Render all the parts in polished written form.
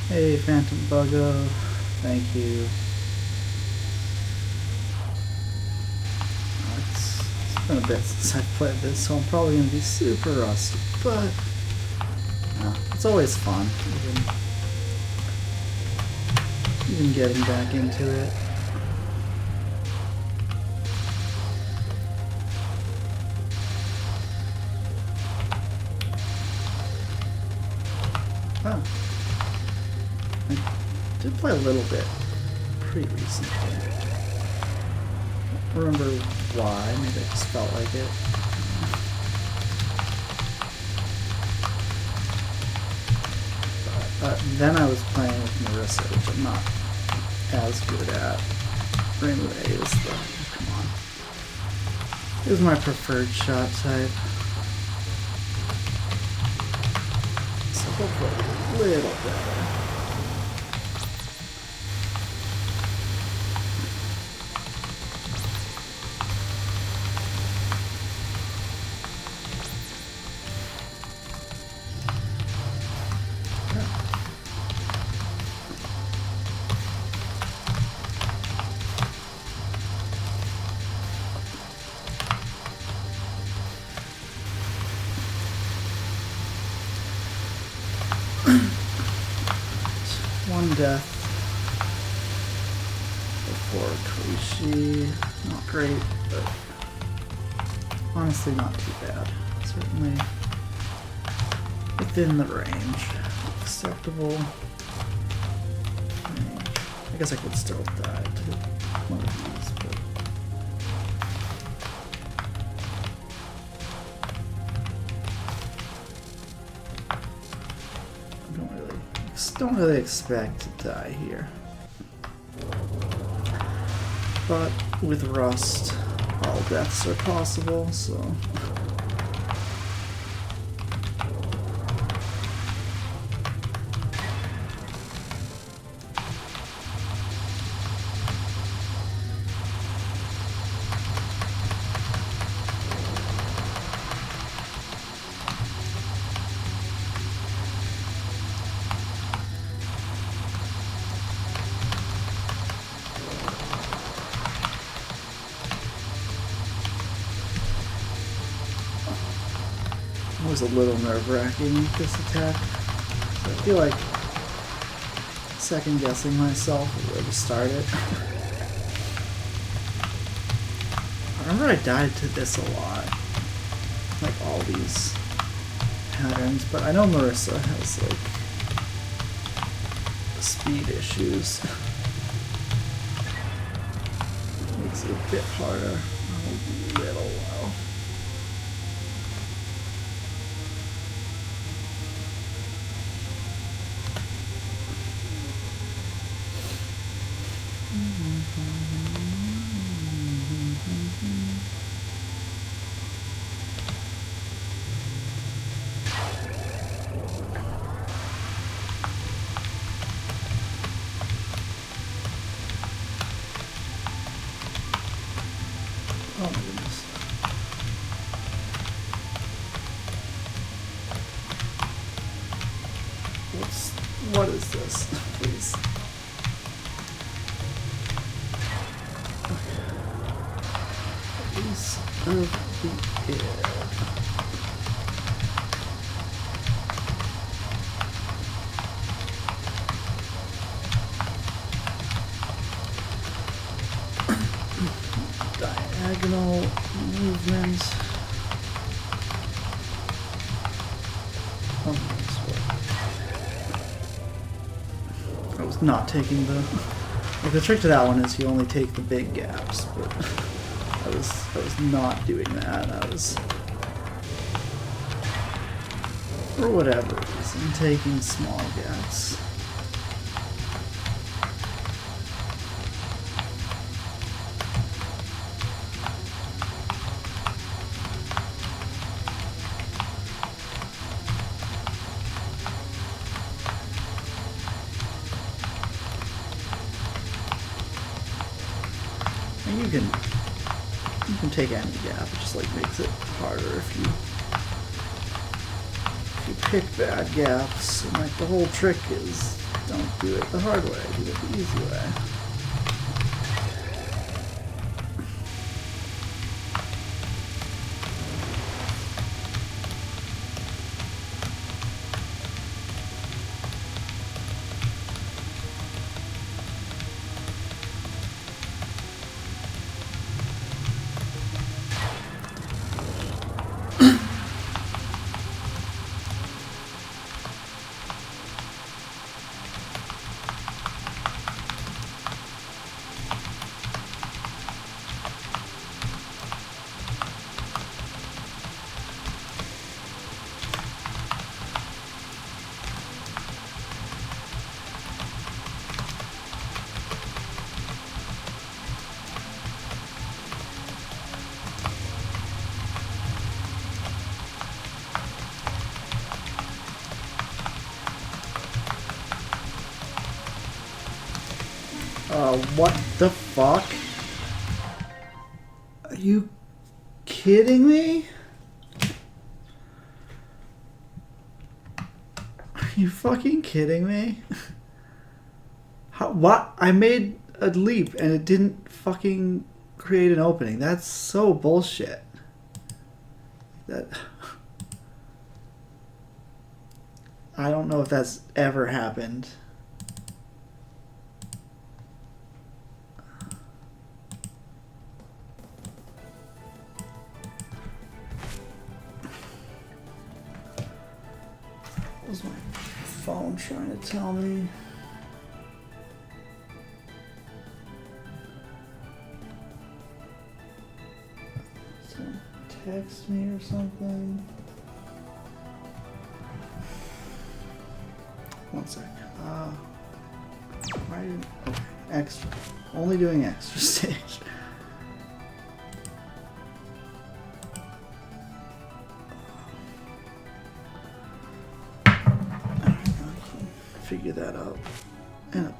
Hey, Phantom Buggo. Thank you. It's been a bit since I've played this, so I'm probably going to be super rusty, but it's always fun, even getting back into it. Oh. I did play a little bit pretty recently. I don't remember why, maybe I just felt like it. But then I was playing with Marissa, which I'm not as good at. Rainway is the, come on, is my preferred shot type. So hopefully a little better. One death before Koishi. Not great, but honestly not too bad. Certainly within the range. Acceptable range. I guess I could still die to one of these, but don't really expect to die here. But with Rust, all deaths are possible, so it was a little nerve-wracking with this attack. So I feel like second-guessing myself where to start it. I remember I died to this a lot, like all these patterns, but I know Marissa has like speed issues. Makes it a bit harder, a little low. Oh my goodness. What is this? Please. Okay. Piece of the air. Diagonal movement. I was not taking the. Like the trick to that one is you only take the big gaps, but I was not doing that. I was, for whatever reason, taking small gaps. You can take any gap, it just like makes it harder if you pick bad gaps. And like the whole trick is don't do it the hard way, do it the easy way. What the fuck? Are you kidding me? Are you fucking kidding me? How, what? I made a leap and it didn't fucking create an opening. That's so bullshit. That... I don't know if that's ever happened. What was my phone trying to tell me? Someone text me or something? One sec. Why didn't... Okay, extra. Only doing extra stage. Figure that out in a bit.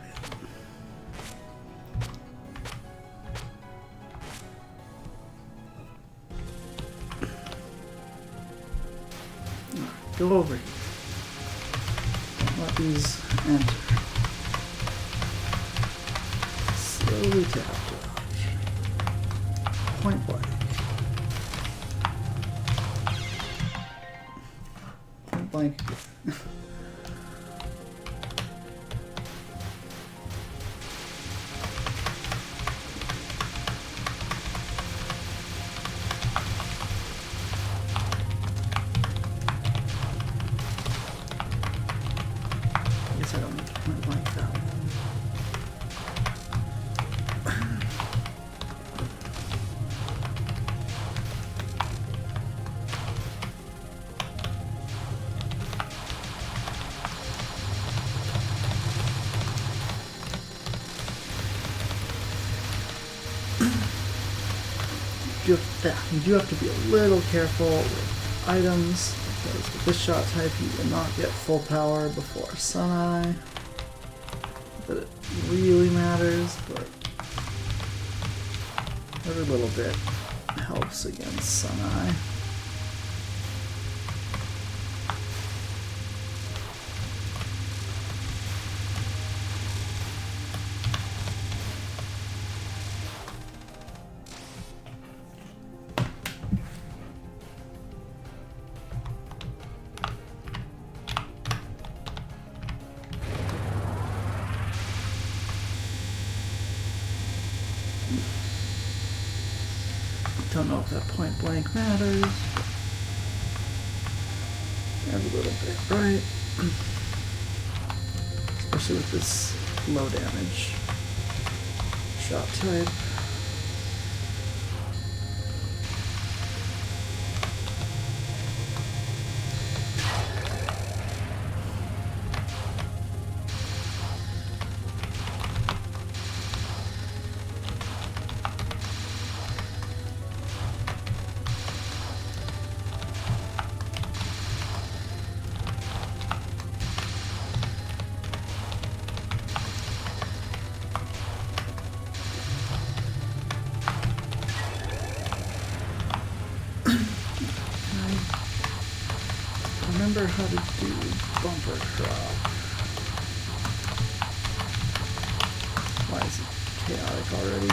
Right, go over here. Don't let these enter. Slowly tap dodge. Point blank. Point blank. You do have to be a little careful with items, because with this shot type you will not get full power before Sun Eye. But it really matters, but every little bit helps against Sun Eye. Don't know if that point blank matters. Every little bit, right? Especially with this low damage shot type. Remember how to do bumper crop. This is chaotic already.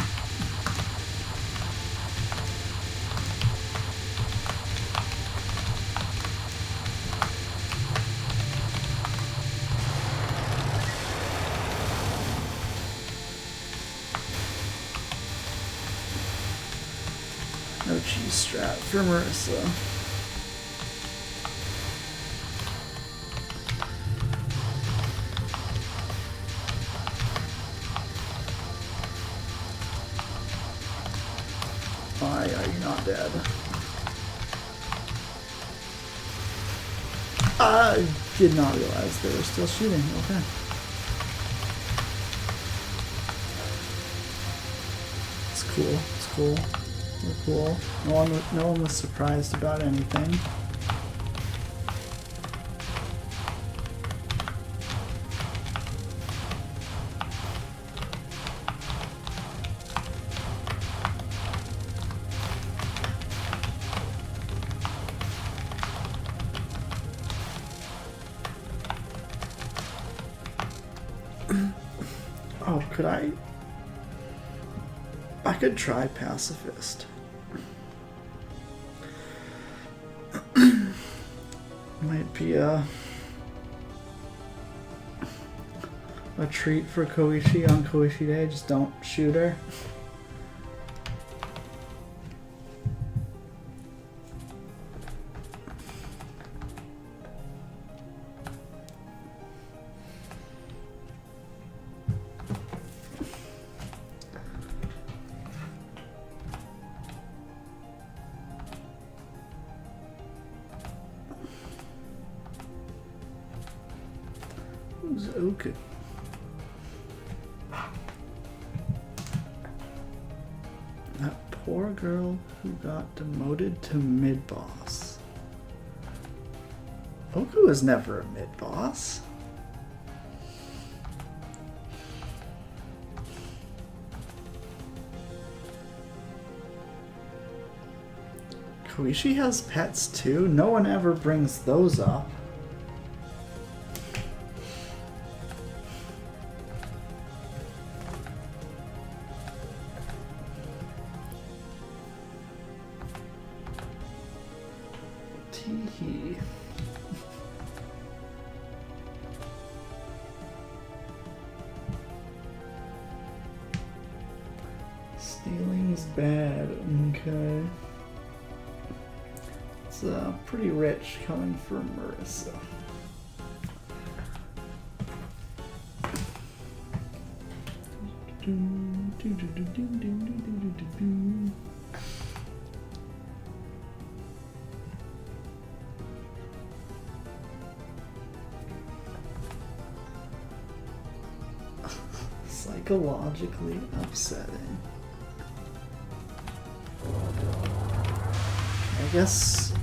No cheese strat for Marissa. Why are you not dead? I did not realize they were still shooting. Okay. It's cool. It's cool. We're cool. No one was surprised about anything. Oh, could I could try pacifist. Might be a treat for Koishi on Koishi Day. Just don't shoot her. Okay. That poor girl who got demoted to mid-boss. Oku was never a mid-boss. Koishi has pets too? No one ever brings those up. Stealing's bad, okay. It's pretty rich coming from Marissa. Psychologically upsetting. I guess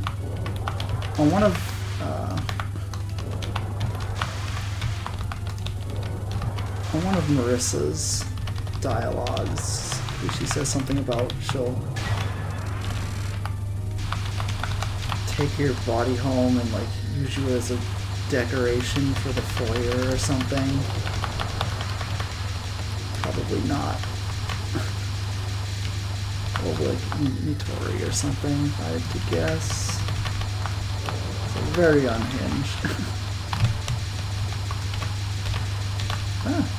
on one of Marissa's dialogues, she says something about she'll take your body home and like use you as a decoration for the foyer or something. Probably not. Or like Nitori or something, if I had to guess. So very unhinged. Ah.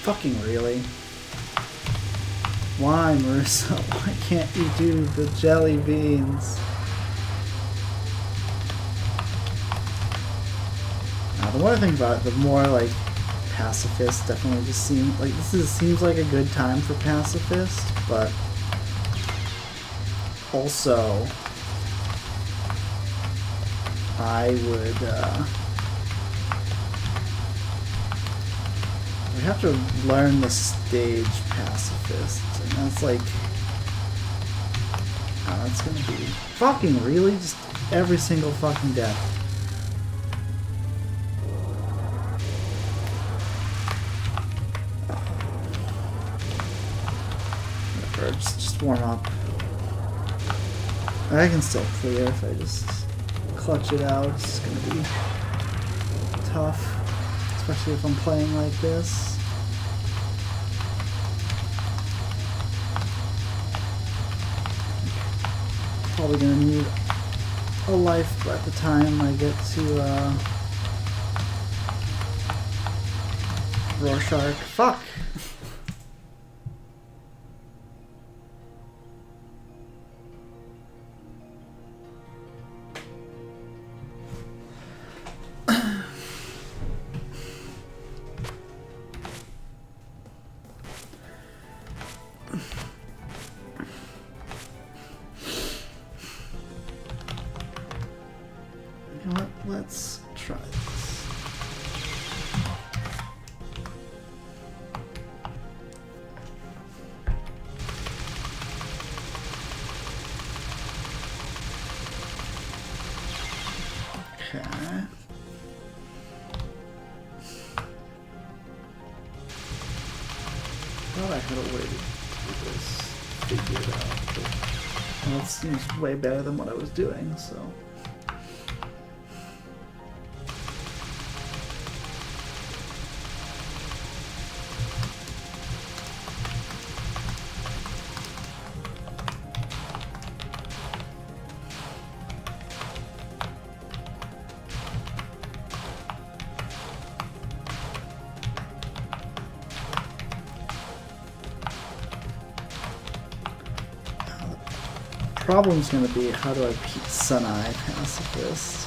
Fucking really? Why, Marissa? Why can't you do the jelly beans? Now, the more I think about it, the more like pacifist definitely just seems like seems like a good time for pacifist, but also I would we have to learn the stage pacifist, and that's like that's gonna be fucking really just every single fucking death. Whatever, just warm up. I can still clear if I just clutch it out. It's gonna be tough, especially if I'm playing like this. Probably gonna need a life by the time I get to Rorschach. Fuck! Let's try this. Okay. Thought I had a way to do this, figure it out, but well, it seems way better than what I was doing, so. Problem's gonna be how do I beat Sun-Eye pacifist?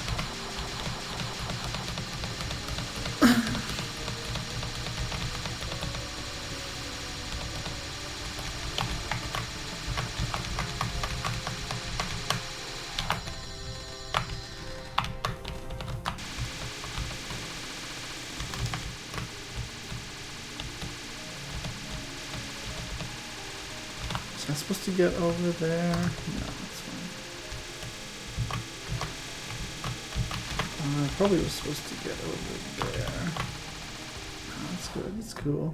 Am I supposed to get over there? No, that's fine. I probably was supposed to get over there. No, that's good, that's cool.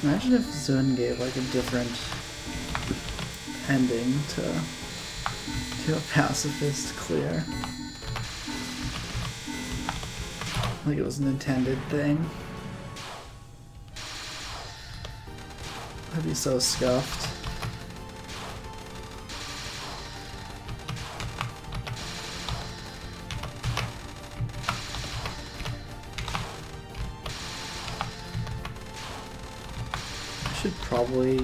Imagine if Zun gave like a different ending to a pacifist clear. Like it was an intended thing. I'd be so scuffed. Should probably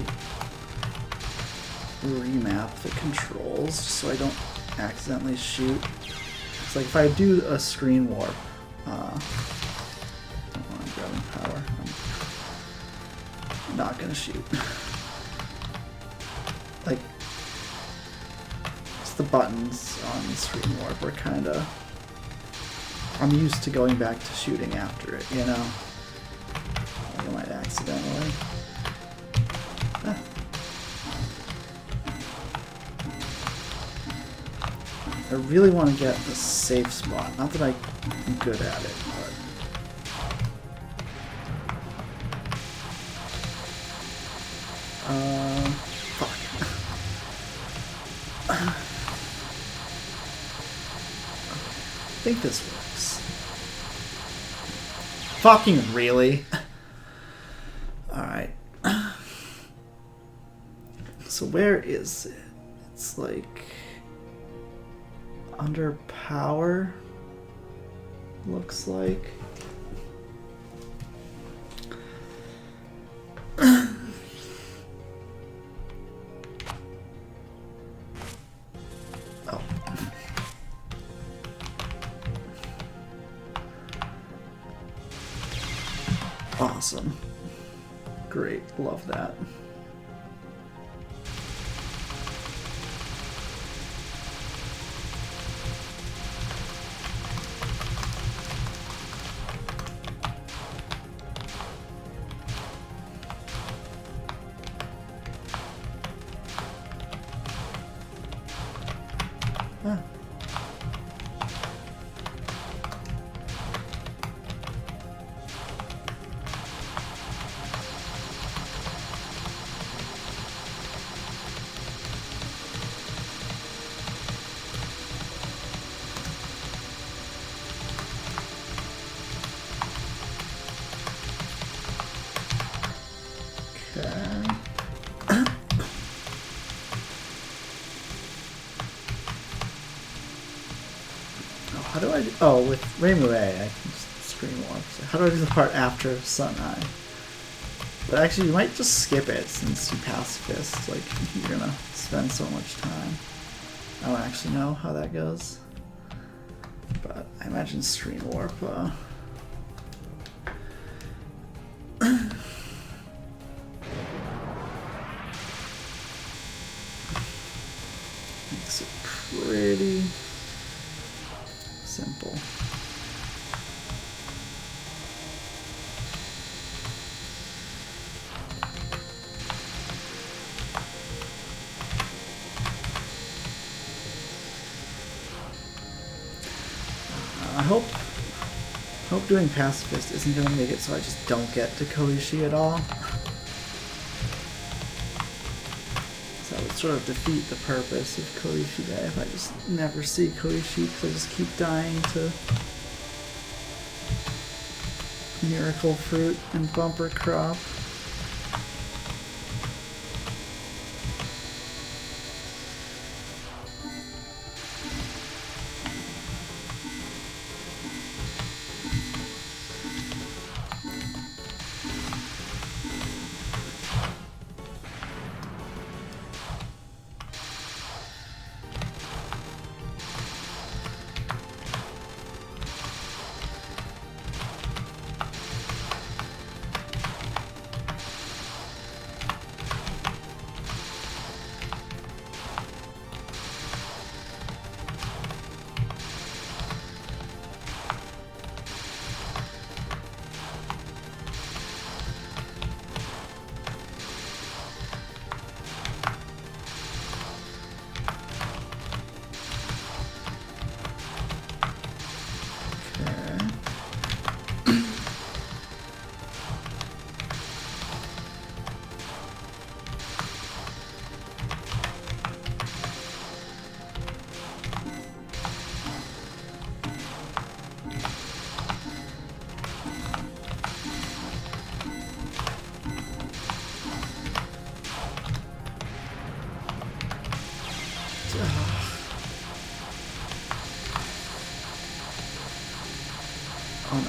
remap the controls just so I don't accidentally shoot. It's like if I do a screen warp, I'm grabbing power. I'm not gonna shoot. like, just the buttons on Screen Warp are kinda... I'm used to going back to shooting after it, you know? I might accidentally. Ah. I really want to get a safe spot. Not that I'm good at it, but... fuck. I think this works. Fucking really? Alright. So where is it? It's like... under power? Looks like. Oh. Awesome. Great. Love that. Ah. How do I do... Oh, with Rainbow A, I can just Screen Warp. So how do I do the part after Sun Eye? But actually, you might just skip it since you pacifist. Like, you're gonna spend so much time. I don't actually know how that goes. But I imagine Screen Warp, makes it pretty... simple. I hope doing pacifist isn't gonna make it so I just don't get to Koishi at all. So that would sort of defeat the purpose of Koishi Day if I just never see Koishi because I just keep dying to Miracle Fruit and Bumper Crop. Oh no.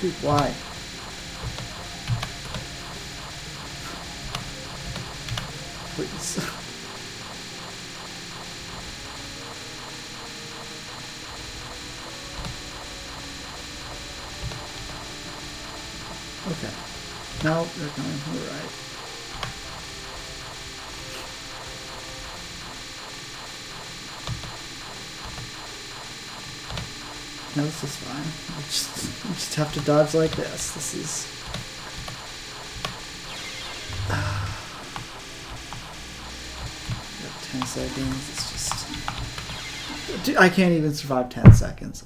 Dude, why? Please. Okay. No, they're coming from the right. No, this is fine. We just have to dodge like this. This is... Got 10 seconds. It's just... Dude, I can't even survive 10 seconds.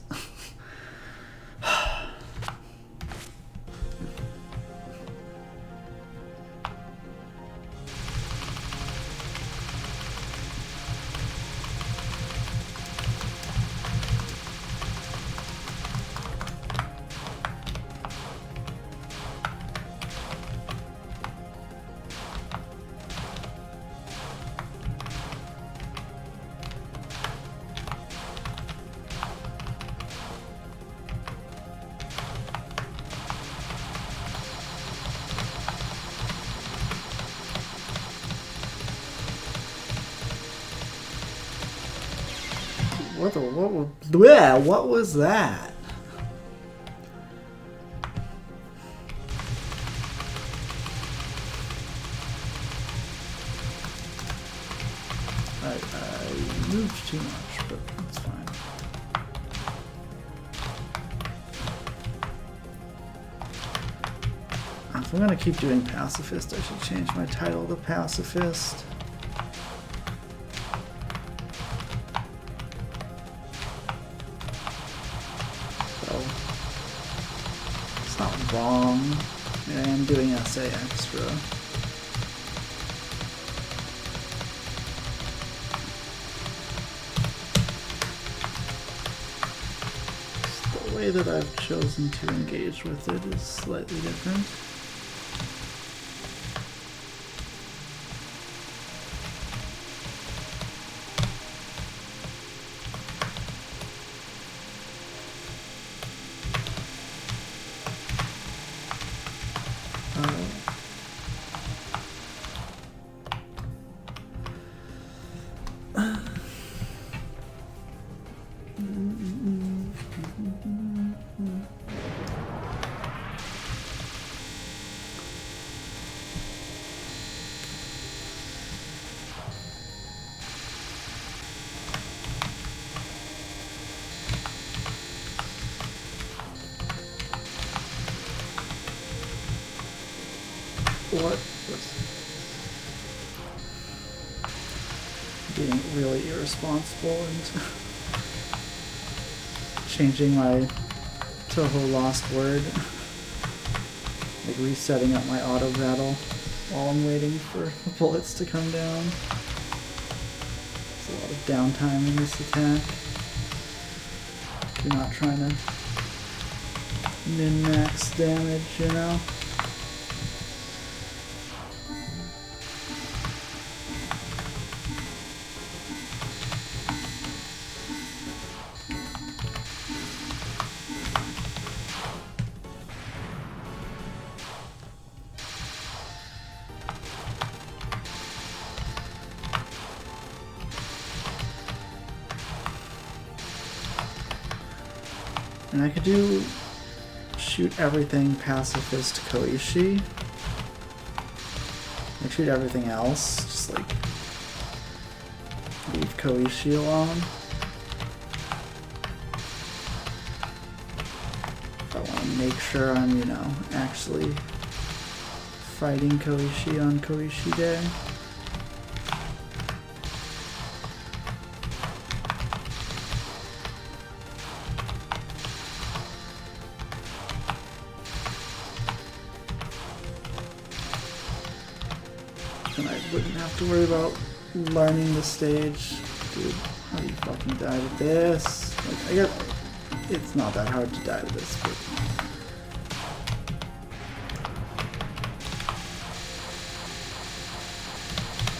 What was that? I moved too much, but that's fine. If I'm gonna keep doing pacifist, I should change my title to pacifist. Wrong. I am doing essay extra. Just the way that I've chosen to engage with it is slightly different. What was being really irresponsible and changing my Touhou lost word, like resetting up my auto battle while I'm waiting for the bullets to come down. There's a lot of downtime in this attack. You're not trying to min-max damage, you know? And I could do shoot everything pacifist Koishi. Like shoot everything else, just like leave Koishi alone. If I want to make sure I'm, you know, actually fighting Koishi on Koishi Day. Then I wouldn't have to worry about learning the stage. Dude, how do you fucking die to this? Like, I guess it's not that hard to die to this, but...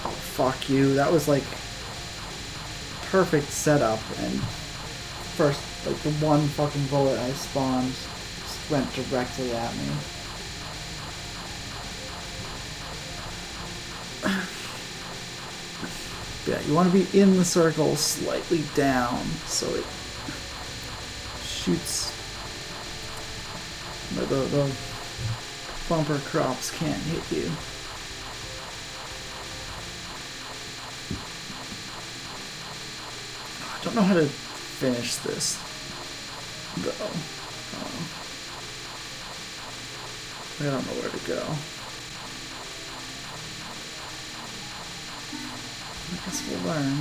Oh, fuck you. That was like perfect setup, and first, like the one fucking bullet I spawned just went directly at me. Yeah, you want to be in the circle slightly down so it shoots the Bumper crops can't hit you. I don't know how to finish this, though. I don't know where to go. I guess we'll learn.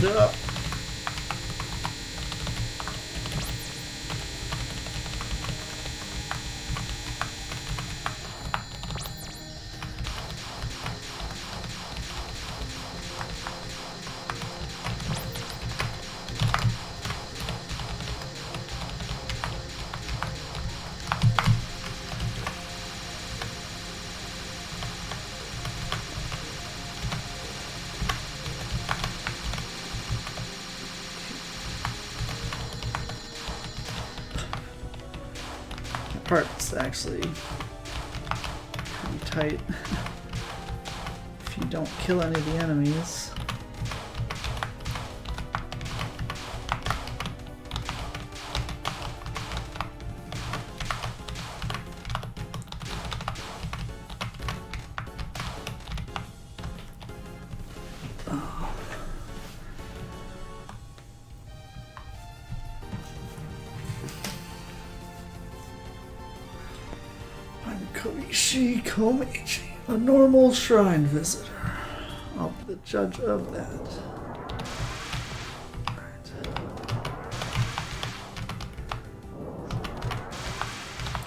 Duh. Part's actually pretty tight if you don't kill any of the enemies. Koishi Koichi, a normal shrine visitor. I'll be the judge of that. Right.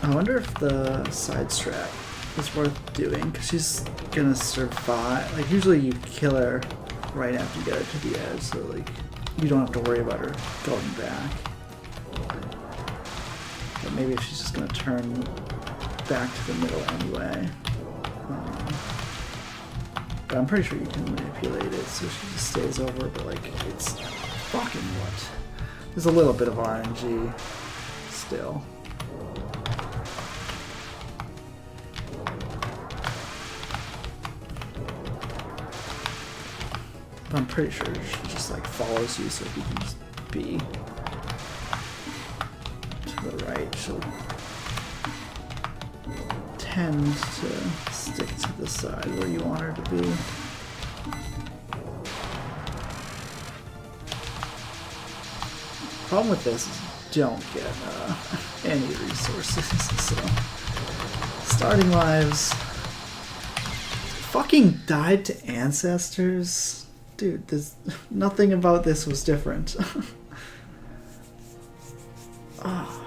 I wonder if the side strat is worth doing, because she's gonna survive. Like, usually you kill her right after you get her to the edge, so like you don't have to worry about her going back. But maybe if she's just gonna turn back to the middle anyway. But I'm pretty sure you can manipulate it so she just stays over, but like, it's fucking what? There's a little bit of RNG still. But I'm pretty sure she just like follows you, so if you can just be to the right, she'll tend to stick to the side where you want her to be. Problem with this is you don't get any resources, so starting lives. Fucking died to ancestors? Dude, there's nothing about this was different. Oh.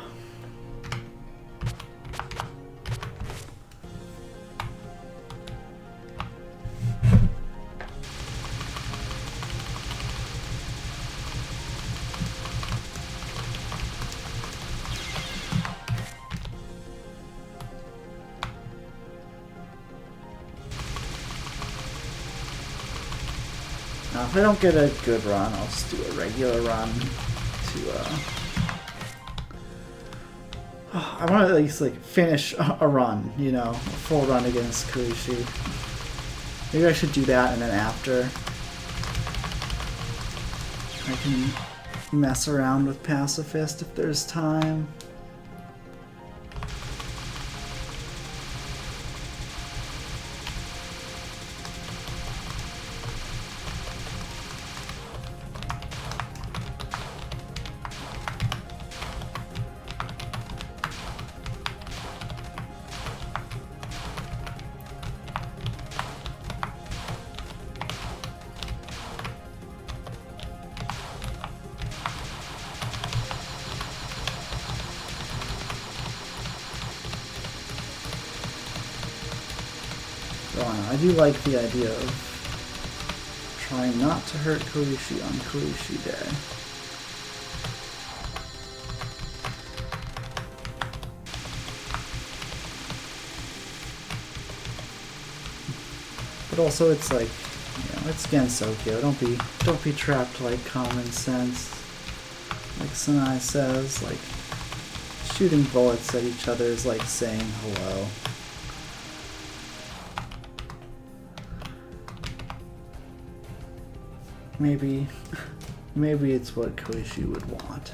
Now, if I don't get a good run, I'll just do a regular run to, I want to at least, like, finish a run, you know, a full run against Koishi. Maybe I should do that, and then after, I can mess around with Pacifist if there's time. I do like the idea of trying not to hurt Koishi on Koishi Day. But also it's like, you know, it's Gensokyo. Don't be trapped like common sense. Like Sanai says, like shooting bullets at each other is like saying hello. maybe it's what Koishi would want.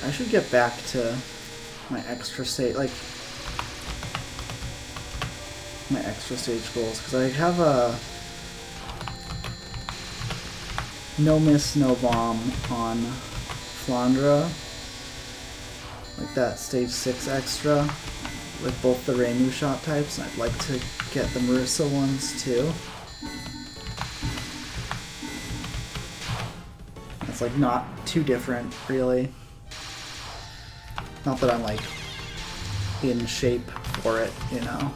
I should get back to my extra stage, like my extra stage goals, because I have a no miss, no bomb on Flandra, like that stage 6 extra with both the Zemoo shot types, and I'd like to get the Marissa ones too. It's like not too different, really. Not that I'm like in shape for it, you know.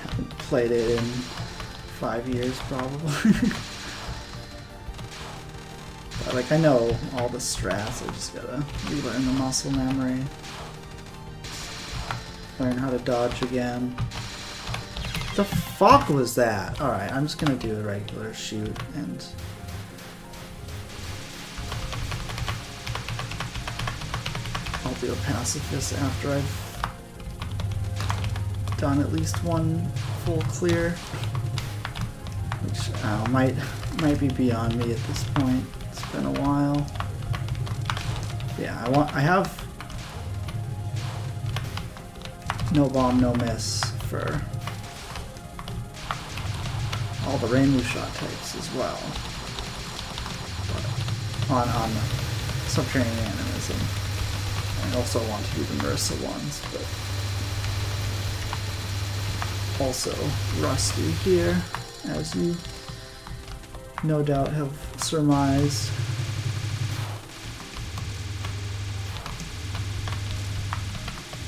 Haven't played it in 5 years probably. But like I know all the strats, I just gotta relearn the muscle memory. Learn how to dodge again. The fuck was that? Alright, I'm just gonna do a regular shoot and I'll do a pacifist after I've done at least one full clear, which might be beyond me at this point. It's been a while. Yeah, I have no bomb, no miss for all the Zemoo shot types as well. But on Subterranean Animism. I also want to do the Marissa ones, but also rusty here, as you no doubt have surmised.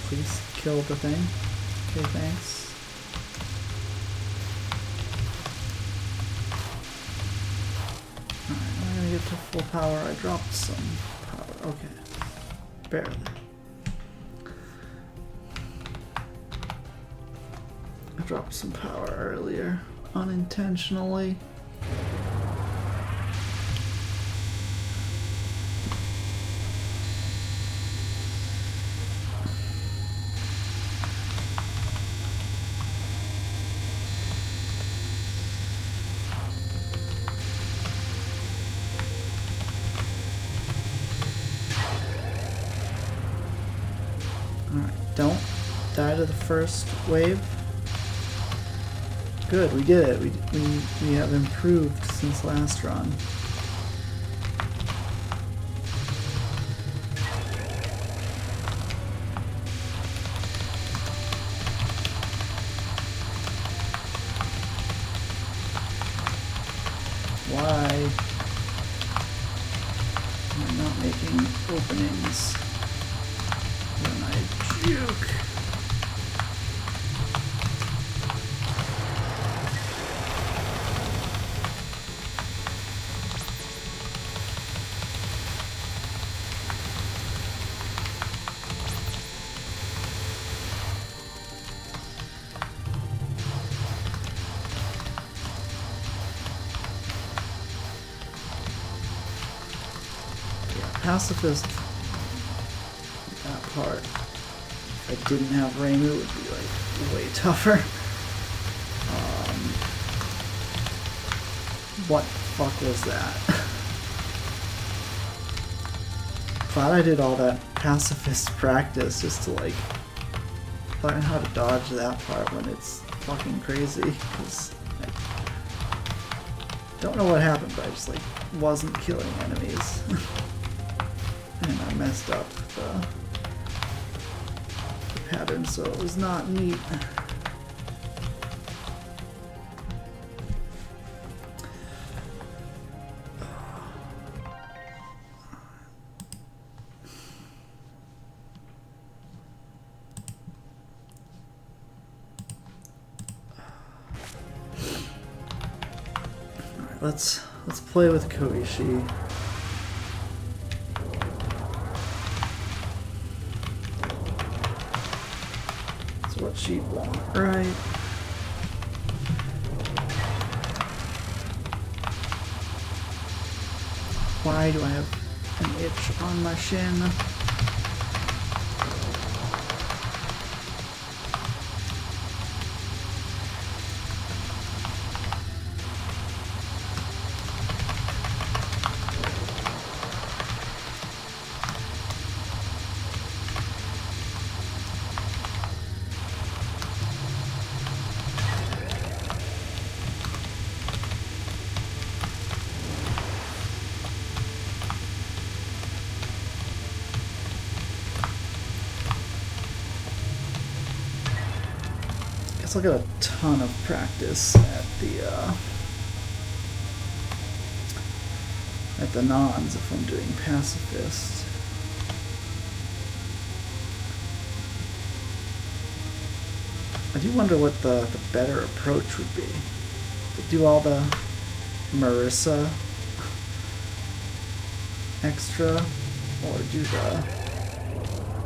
Please kill the thing. Okay, thanks. Alright, I'm gonna get to full power. I dropped some power. Okay. Barely. I dropped some power earlier, unintentionally. Don't die to the first wave. Good, we did it. We have improved since last run. Why am I not making openings when I juke? Pacifist, that part, if I didn't have Zemoo, it would be like way tougher. What the fuck was that? Glad I did all that pacifist practice just to like learn how to dodge that part when it's fucking crazy, because I don't know what happened, but I just like wasn't killing enemies. And I messed up the pattern, so it was not neat. let's play with Koishi. That's what she'd want, right? Why do I have an itch on my shin? I'll get a ton of practice at the nons if I'm doing pacifist. I do wonder what the better approach would be. To do all the Marissa extra, or do the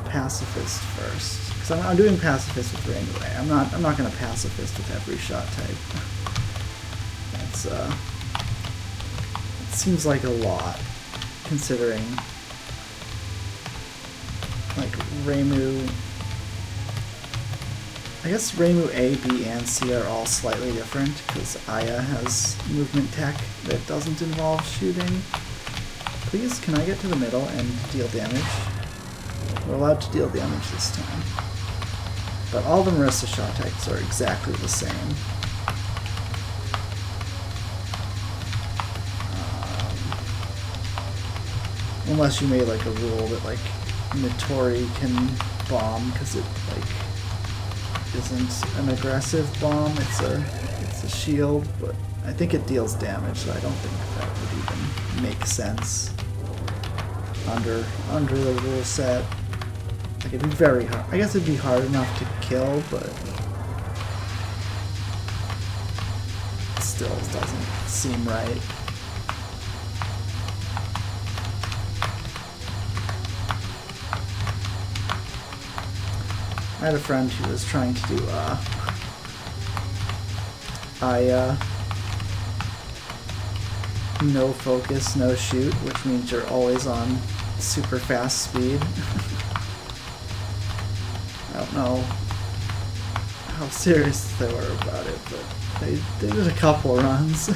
pacifist first. Because I'm doing pacifist with her anyway. I'm not gonna pacifist with every shot type. That's it seems like a lot, considering like Reimu. I guess Reimu A, B, and C are all slightly different because Aya has movement tech that doesn't involve shooting. Please, can I get to the middle and deal damage? We're allowed to deal damage this time. But all the Marissa shot types are exactly the same. Unless you made like a rule that like Notori can bomb because it like isn't an aggressive bomb, it's a shield, but I think it deals damage, so I don't think that would even make sense under the rule set. Like it'd be very hard. I guess it'd be hard enough to kill, but it still doesn't seem right. I had a friend who was trying to do no focus, no shoot, which means you're always on super fast speed. I don't know how serious they were about it, but they did a couple runs.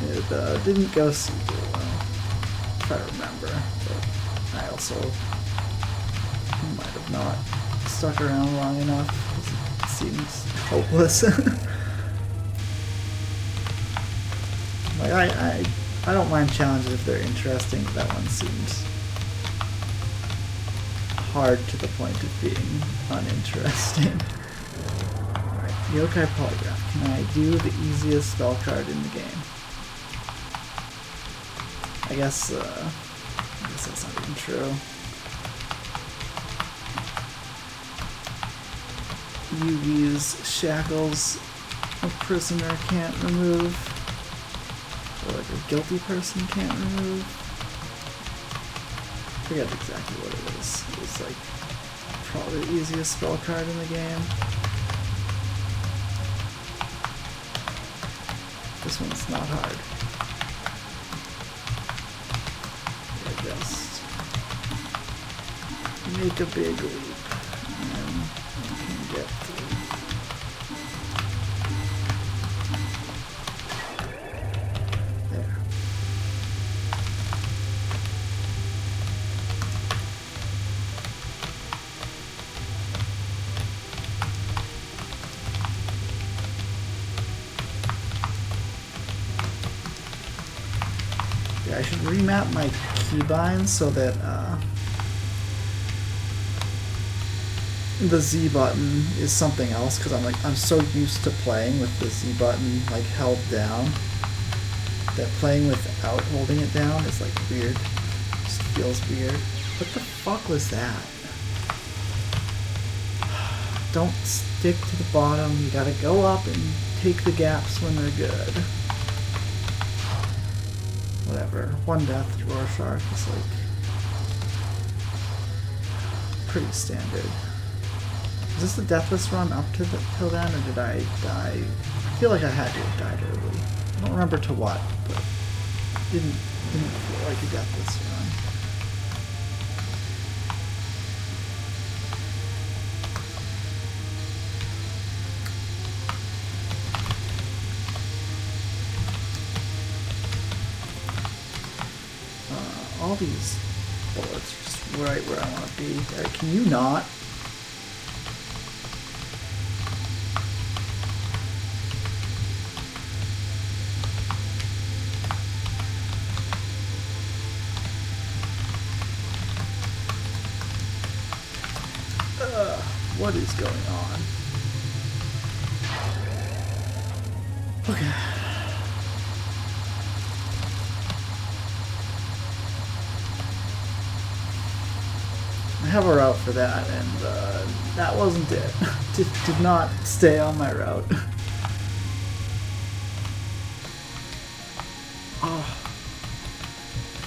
It didn't go super well, if I remember, but I also might have not stuck around long enough. It seems hopeless. Like I don't mind challenges if they're interesting, but that one seems hard to the point of being uninteresting. Alright, Yokai Polygraph. Can I do the easiest spell card in the game? I guess that's not even true. Yugi's shackles a prisoner can't remove, or like a guilty person can't remove. I forget exactly what it is. It was like probably the easiest spell card in the game. This one's not hard. Just make a big leap and you can get through. There. Yeah, I should remap my keybinds so that the Z button is something else, because I'm so used to playing with the Z button like held down that playing without holding it down is like weird. It just feels weird. What the fuck was that? Don't stick to the bottom. You gotta go up and take the gaps when they're good. Whatever. 1 death drawer shark is like pretty standard. Is this the deathless run up to till then, or did I die? I feel like I had to have died early. I don't remember to what, but didn't feel like a deathless run. All these bullets are just right where I want to be. Can you not? What is going on? Okay. I have a route for that, and that wasn't it. did not stay on my route. Oh.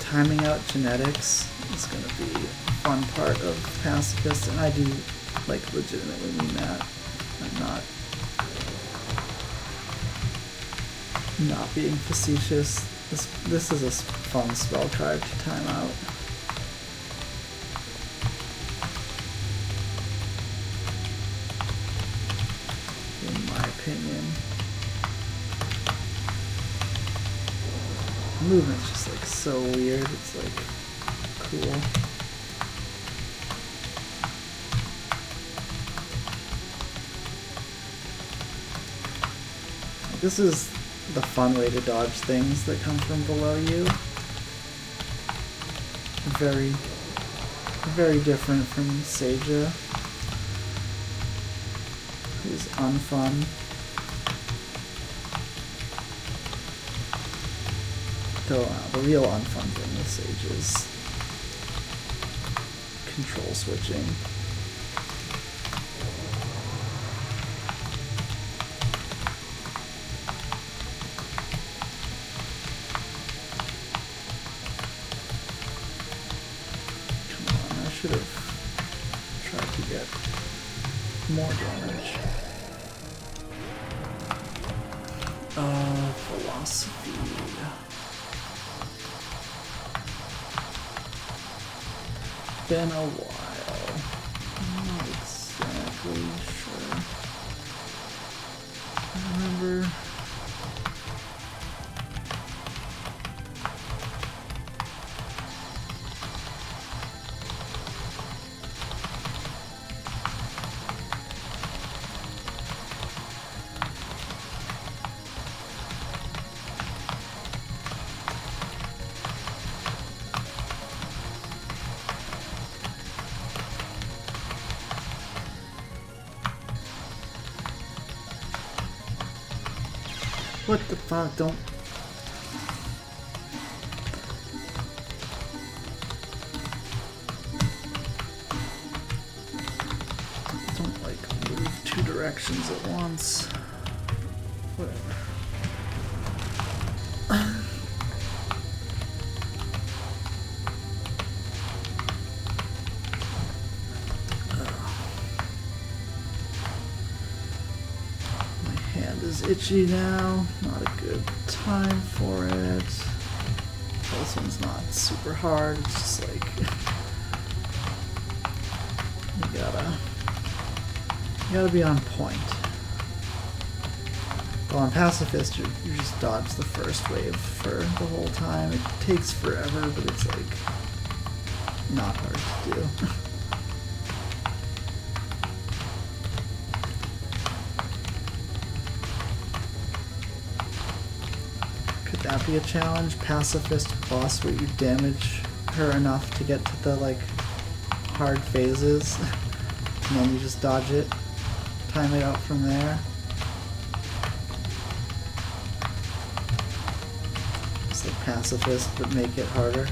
Timing out genetics is going to be a fun part of Pacifist, and I do like legitimately mean that. I'm not being facetious. This is a fun spell tribe to time out. In my opinion. The movement's just like so weird, it's like cool. This is the fun way to dodge things that come from below you. Very, very different from Seija, who's unfun. Though the real unfun thing with Sage is control switching. Should have tried to get more damage. Philosophy. Been a while. I'm not exactly sure. I remember. What the fuck? Don't like move 2 directions at once. Whatever. Itchy now, not a good time for it. This one's not super hard, it's just like you gotta be on point. Well, on Pacifist, you just dodge the first wave for the whole time. It takes forever, but it's like not hard to do. That be a challenge? Pacifist plus where you damage her enough to get to the like hard phases and then you just dodge it, time it out from there. It's like Pacifist but make it harder.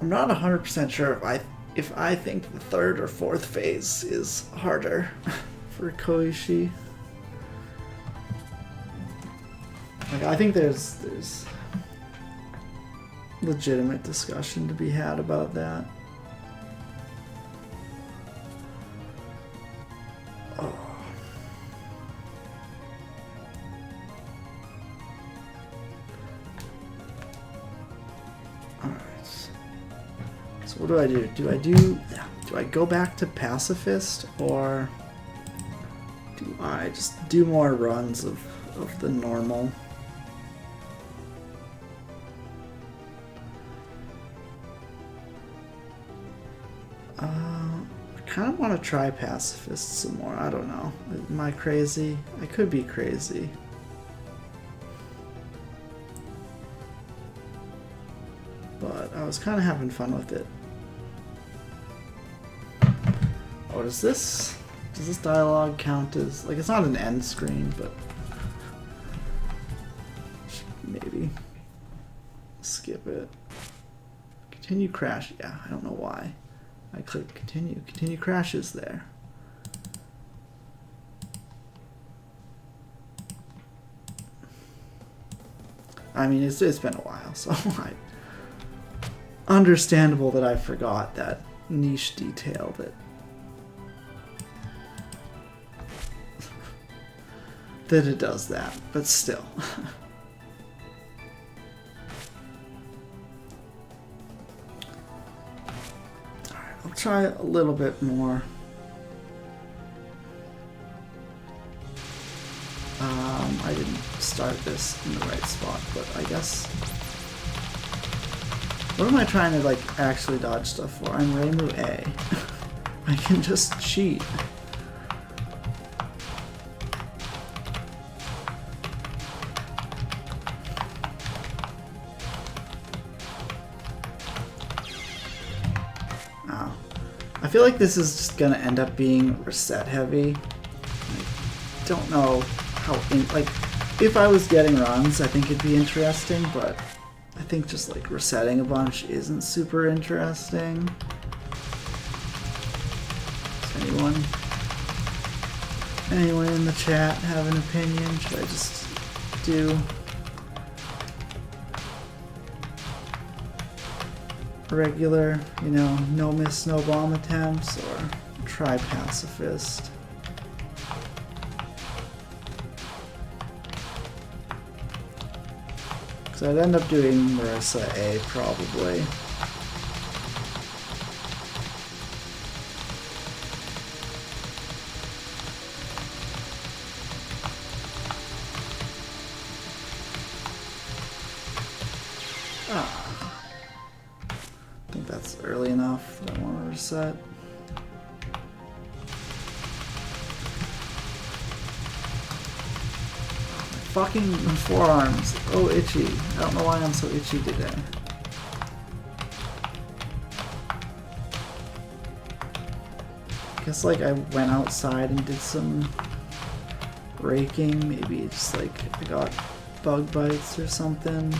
I'm not 100% sure if I think the third or fourth phase is harder for Koishi. Like, I think there's legitimate discussion to be had about that. Oh. Alright. So what do I do? Do I go back to pacifist, or do I just do more runs of the normal? I kind of want to try pacifist some more. I don't know. Am I crazy? I could be crazy. But I was kind of having fun with it. Oh, does this dialogue count as, like, it's not an end screen, but maybe skip it. Continue crash. Yeah, I don't know why. I click continue. Continue crashes there. I mean, it's been a while, so understandable that I forgot that niche detail that it does that, but still. I'll try a little bit more. I didn't start this in the right spot, but I guess... What am I trying to, like, actually dodge stuff for? I'm Zemoo A. I can just cheat. I feel like this is just gonna end up being reset heavy. I don't know how, like, if I was getting runs, I think it'd be interesting, but I think just, like, resetting a bunch isn't super interesting. Does anyone in the chat have an opinion? Should I just do regular, you know, no miss, no bomb attempts, or try pacifist? Because I'd end up doing Marissa A probably. Early enough that I want to reset. Fucking forearms. Oh, itchy. I don't know why I'm so itchy today. Guess, like, I went outside and did some raking. Maybe it's like I got bug bites or something.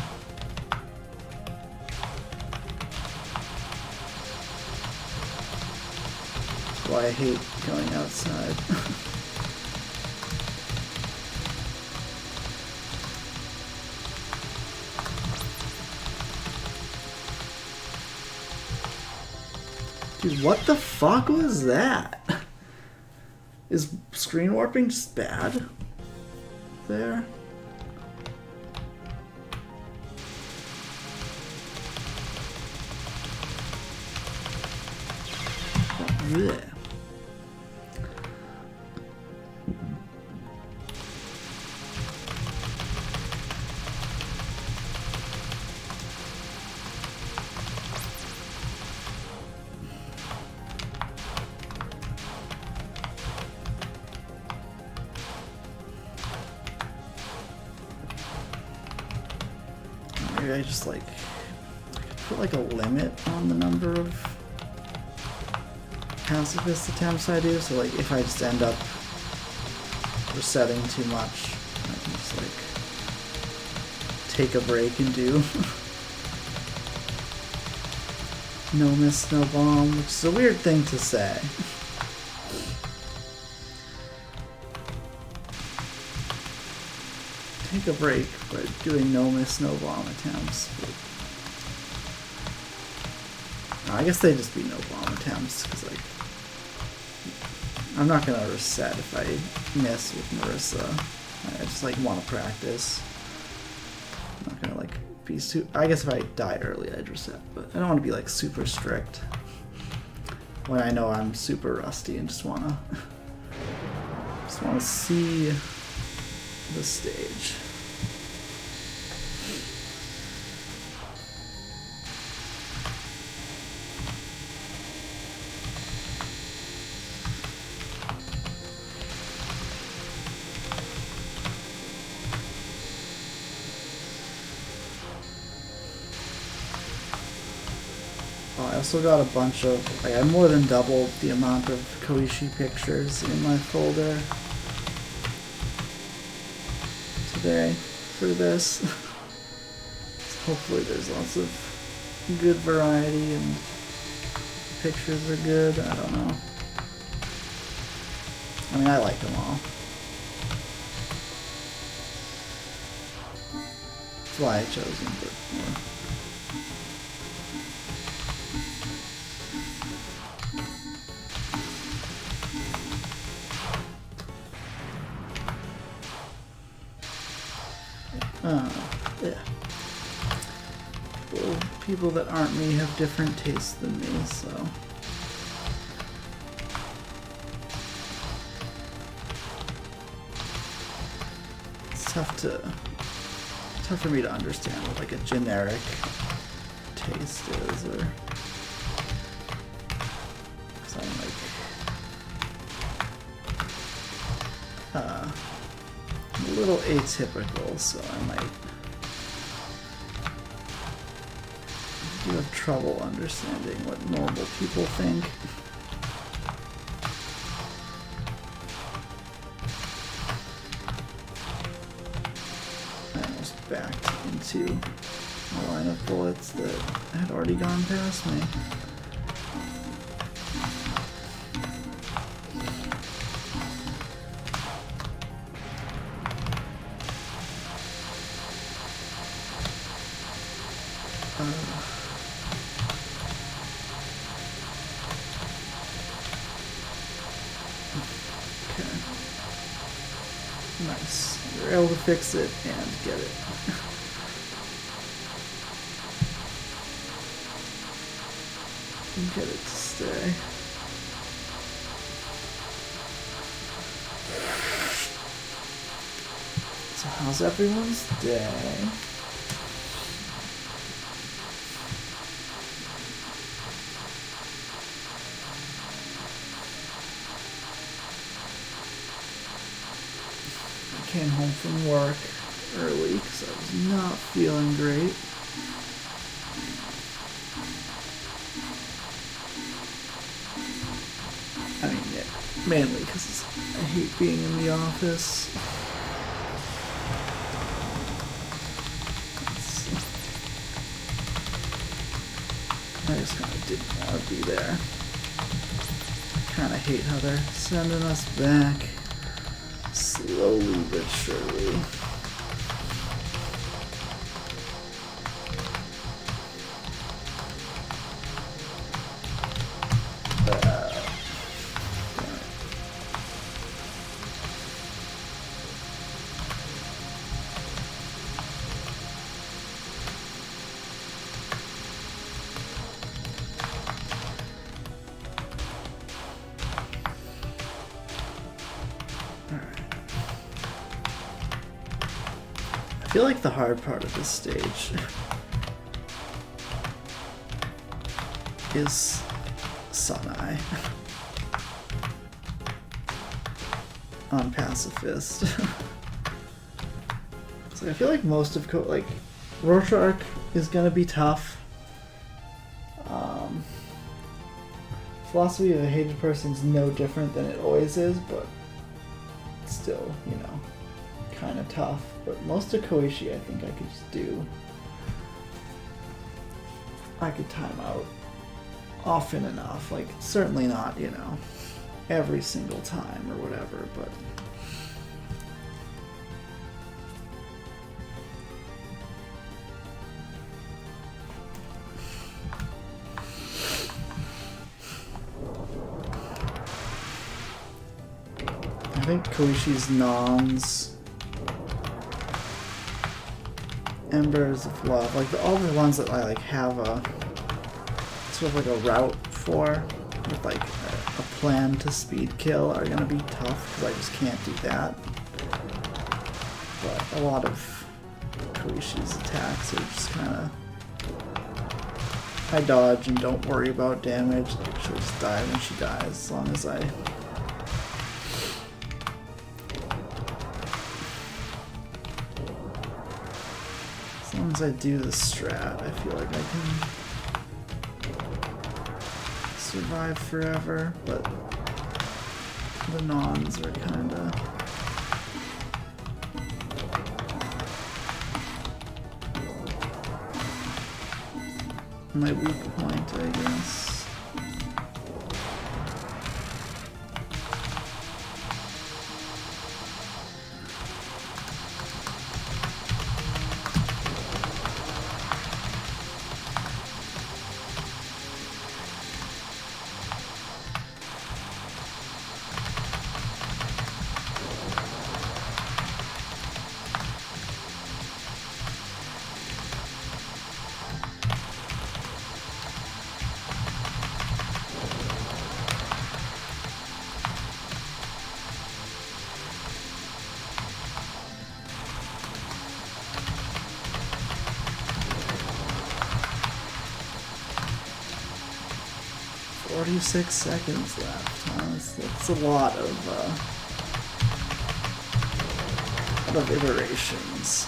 Why I hate going outside. Dude, what the fuck was that? Is screen warping just bad there? Blech. Maybe I just, like, put, like, a limit on the number of pacifist attempts I do, so, like, if I just end up resetting too much, I can just, like, take a break and do No miss, no bomb, which is a weird thing to say. Take a break by doing no miss, no bomb attempts. I guess they just be no bomb attempts, because like I'm not gonna reset if I miss with Marissa. I just like want to practice. I'm not gonna like be I guess if I die early I'd reset, but I don't want to be like super strict when I know I'm super rusty and just wanna see the stage. I also got a bunch of, like, I more than doubled the amount of Koishi pictures in my folder today for this. So hopefully there's lots of good variety and pictures are good. I don't know. I mean, I like them all. That's why I chose them, but more. Yeah. Well, people that aren't me have different tastes than me, so. It's tough for me to understand what like a generic taste is, or. Cause I'm like, I'm a little atypical, so I might do have trouble understanding what normal people think. I almost backed into a line of bullets that had already gone past me. Nice. You're able to fix it and get it. Get it to stay. So how's everyone's day? Came home from work early because I was not feeling great. I mean, yeah, mainly because I hate being in the office. I just kind of didn't want to be there. I kind of hate how they're sending us back. Slowly but surely. I feel like the hard part of this stage is Sunai on Pacifist. So I feel like most of like Rorschach is gonna be tough. Philosophy of a Hated Person is no different than it always is, but still, you know, kind of tough. But most of Koishi I think I could just do. I could time out often enough. Like, certainly not, you know, every single time or whatever, but... I think Koishi's Nons, Embers of Love, like all the ones that I like have a sort of like a route for, with like a plan to speed kill, are gonna be tough because I just can't do that. But a lot of Koishi's attacks are just kind of, I dodge and don't worry about damage. Like, she'll just die when she dies as long as I. As I do the strat, I feel like I can survive forever, but the Nons are kinda... my weak point, I guess. "46 seconds left." Huh? That's a lot of iterations.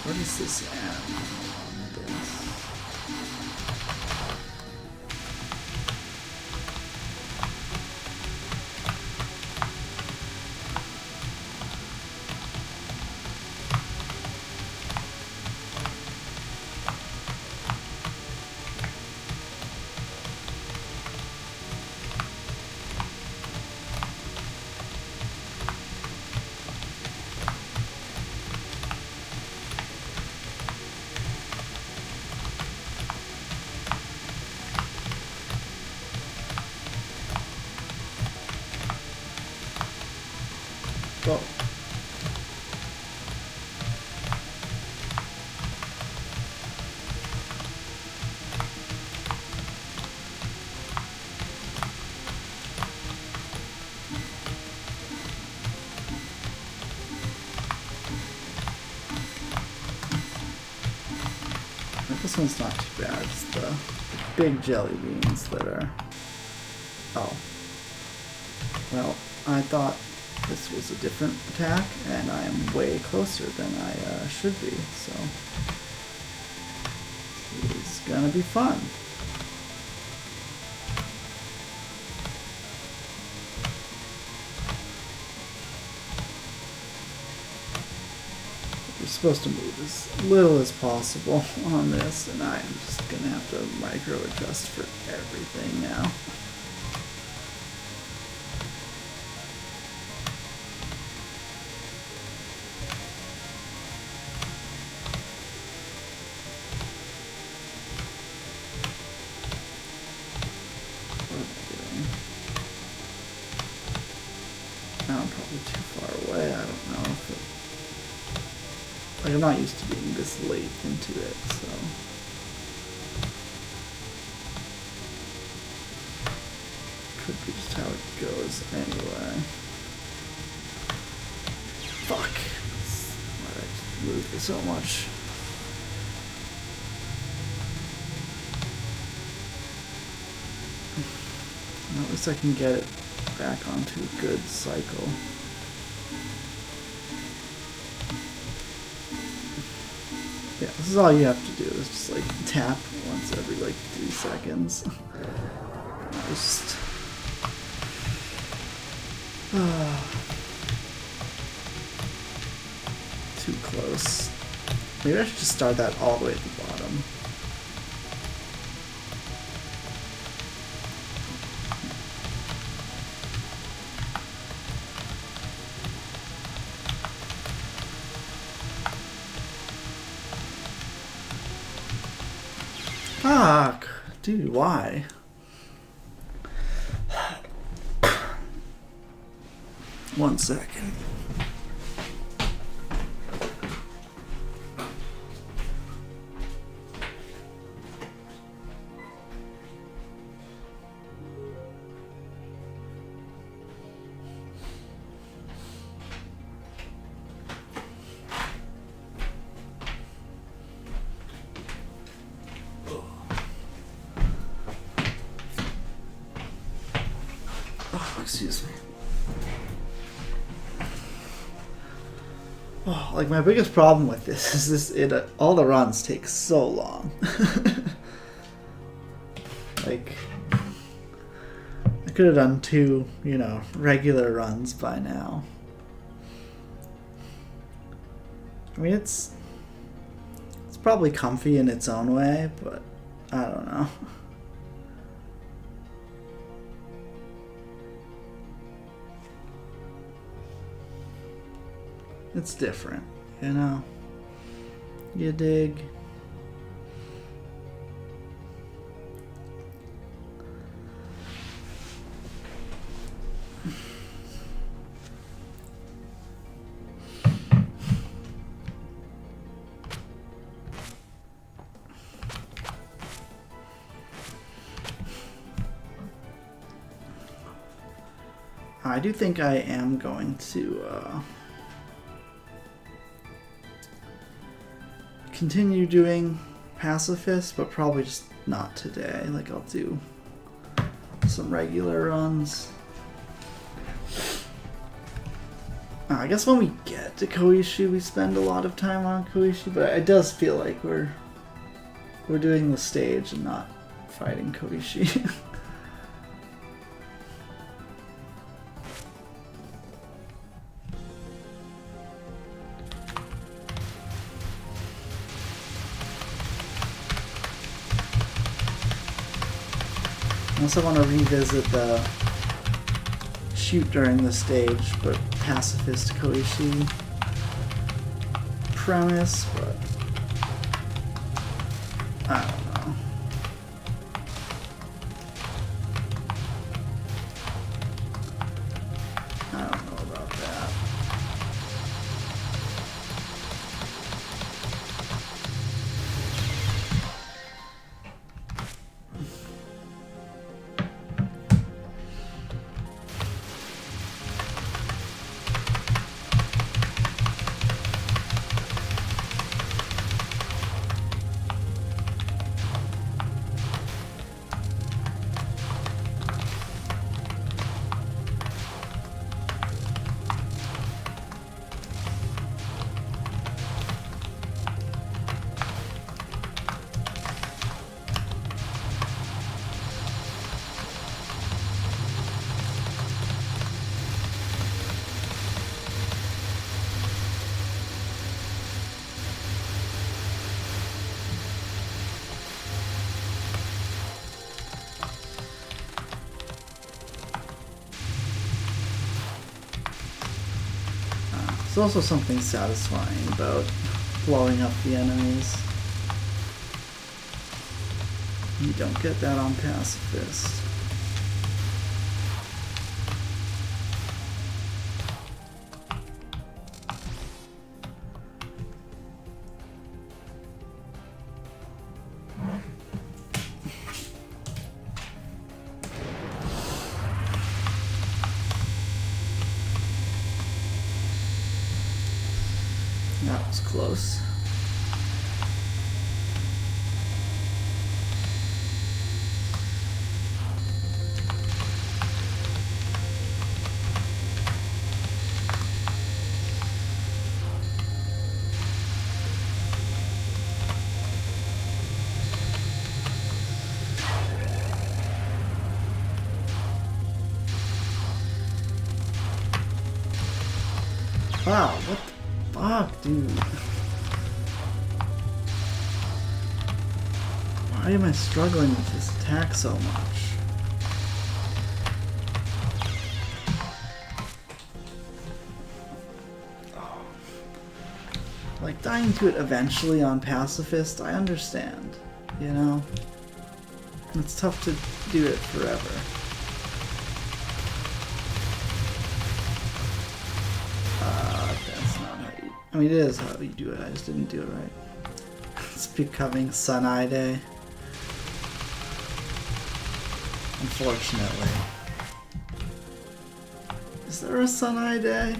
What is this end on this? Well, this one's not too bad. It's the big jelly beans that are... Oh. Well, I thought this was a different attack, and I am way closer than I should be, so it's gonna be fun. We're supposed to move as little as possible on this, and I'm just gonna have to micro adjust for everything now. Now I'm probably too far away. I don't know if it... Like, I'm not used to being this late into it, so... Could be just how it goes anyway. Fuck! Why did I move it so much? At least I can get it back onto a good cycle. Yeah, this is all you have to do is just like tap once every like 3 seconds. Just too close. Maybe I should just start that all the way at the bottom. Fuck! Dude, why? One second. Excuse me. Oh, like my biggest problem with this is all the runs take so long. Like I could have done 2, regular runs by now. I mean it's probably comfy in its own way, but I don't know. It's different, You dig? I do think I am going to continue doing pacifist, but probably just not today. Like I'll do some regular runs. I guess when we get to Koishi, we spend a lot of time on Koishi, but it does feel like we're doing the stage and not fighting Koishi. I also want to revisit the shoot during the stage, but pacifist Koishi premise, but I don't know. I don't know about that. There's also something satisfying about blowing up the enemies. You don't get that on pacifist. That was close. Wow, what the fuck, dude? Why am I struggling with this attack so much? Oh. Like, dying to it eventually on Pacifist, I understand, you know? It's tough to do it forever. That's not how you... I mean, it is how you do it, I just didn't do it right. It's becoming Sunai Day. Unfortunately. Is there a Sunai Day?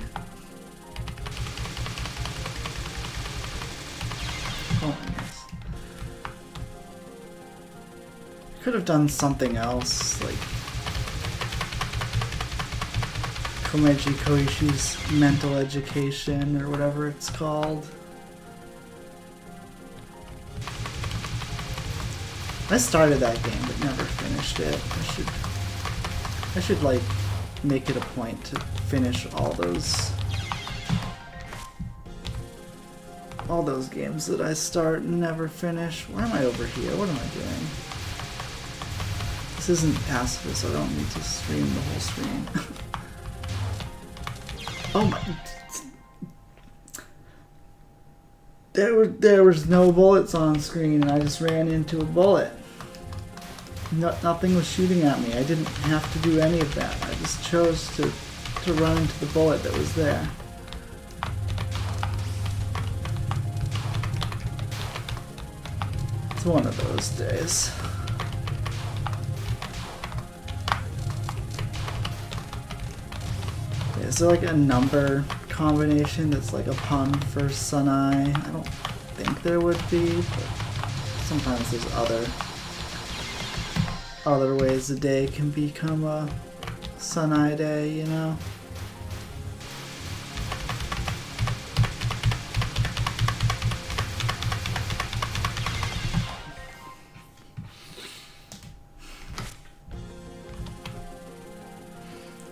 Oh my goodness. Could have done something else, like Koishi's mental education or whatever it's called. I started that game but never finished it. I should like make it a point to finish all those games that I start and never finish. Why am I over here? What am I doing? This isn't Pacifist, so I don't need to stream the whole screen. Oh my... There was no bullets on screen and I just ran into a bullet. Nothing was shooting at me. I didn't have to do any of that. I just chose to run into the bullet that was there. It's one of those days. Is there like a number combination that's like a pun for Sunai? I don't think there would be, but sometimes there's other ways a day can become a Sunai Day, you know?